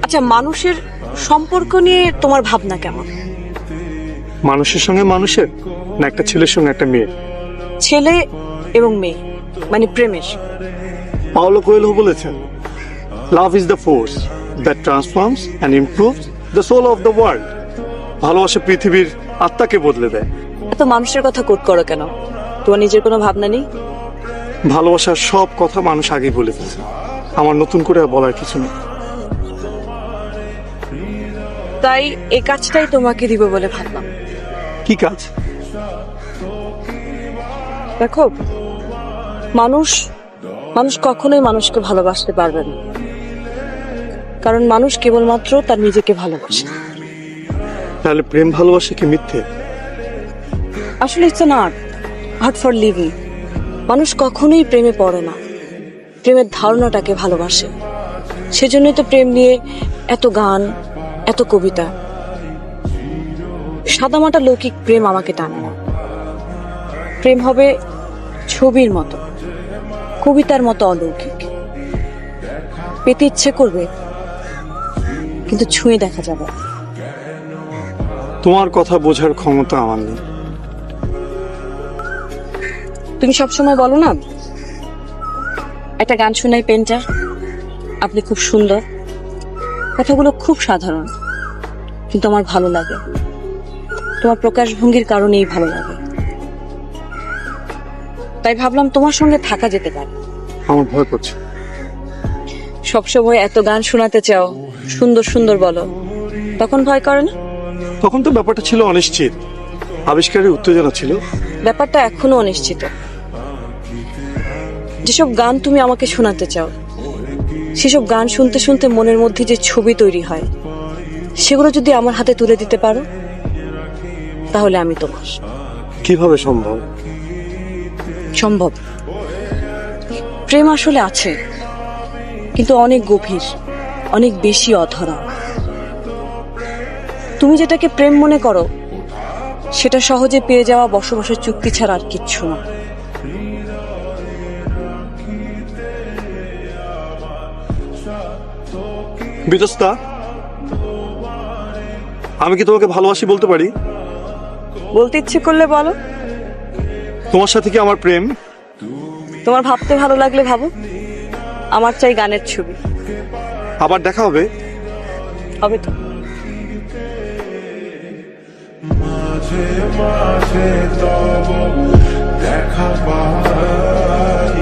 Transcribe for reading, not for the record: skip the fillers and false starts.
আচ্ছা, মানুষের সম্পর্ক নিয়ে তোমার ভাবনা কেমন? মানুষের সঙ্গে মানুষের, না একটা ছেলের সঙ্গে একটা মেয়ে? ছেলে এবং মেয়ে, মানে প্রেমের। পাওলো কোয়েলহো বলেছেন, love is the force that transforms and improves the soul of the world. ভালোবাসা পৃথিবীর আত্মাকে বদলে দেয়। এত মানুষের কথা কোট করো কেন? তোমার নিজের কোনো ভাবনা নেই? ভালোবাসার সব কথা মানুষ আগেই বলে ফেলছে, আমার নতুন করে আর বলার কিছু নেই। তাই এই কাজটাই তোমাকে দিব বলে ভাবলাম। কি কাজ? দেখো, মানুষ মানুষ কখনোই মানুষকে ভালোবাসতে পারবে না, কারণ মানুষ কেবলমাত্র তার নিজেকে ভালোবাসে। তাহলে প্রেম ভালোবাসা কি মিথ্যে? আসলে it's an art for living. মানুষ কখনোই প্রেমে পড়ে না, প্রেমের ধারণাটাকে ভালোবাসে। সেজন্যই তো প্রেম নিয়ে এত গান, এত কবিতা। সাদামাটা লৌকিক প্রেম আমাকে টানে না। প্রেম হবে ছবির মতো, কবিতার মতো অলৌকিক। পেতে ইচ্ছে করবে, কিন্তু ছুঁয়ে দেখা যাবে। তোমার কথা বোঝার ক্ষমতা আমার নেই। তুমি সবসময় বলো না, একটা গান শোনাই পেন্টার, আপনি খুব সুন্দর। কথাগুলো খুব সাধারণ, কিন্তু আমার ভালো লাগে। তোমার প্রকাশভঙ্গির কারণেই ভালো লাগে। তাই ভাবলাম তোমার সঙ্গে থাকা যেতে পারে। আমার ভয় করছে। সবসময় এত গান শোনাতে চাও, সুন্দর সুন্দর বলো, তখন ভয় করে না? তখন তো ব্যাপারটা ছিল অনিশ্চিত, আবিষ্কারের উত্তেজনা ছিল। ব্যাপারটা এখনো অনিশ্চিত। যেসব গান তুমি আমাকে শোনাতে চাও, সেসব গান শুনতে শুনতে মনের মধ্যে যে ছবি তৈরি হয়, সেগুলো যদি আমার হাতে তুলে দিতে পারো, তাহলে আমি তোমার। কিভাবে সম্ভব? সম্ভব। প্রেম আসলে আছে, কিন্তু অনেক গভীর, অনেক বেশি অধরা। তুমি যেটাকে প্রেম মনে করো, সেটা সহজে পেয়ে যাওয়া বসবাসের চুক্তি ছাড়া আর কিচ্ছু না। বিতস্তা, আমি কি তোমাকে ভালোবাসি বলতে পারি? বলতে ইচ্ছে করলে বলো। তোমার সাথে কি আমার প্রেম? তোমার ভাবতে ভালো লাগলে ভাবো। আমার চাই গানের ছবি। আবার দেখা হবে? হবে তো। মাঝে মাঝে তব দেখা পাই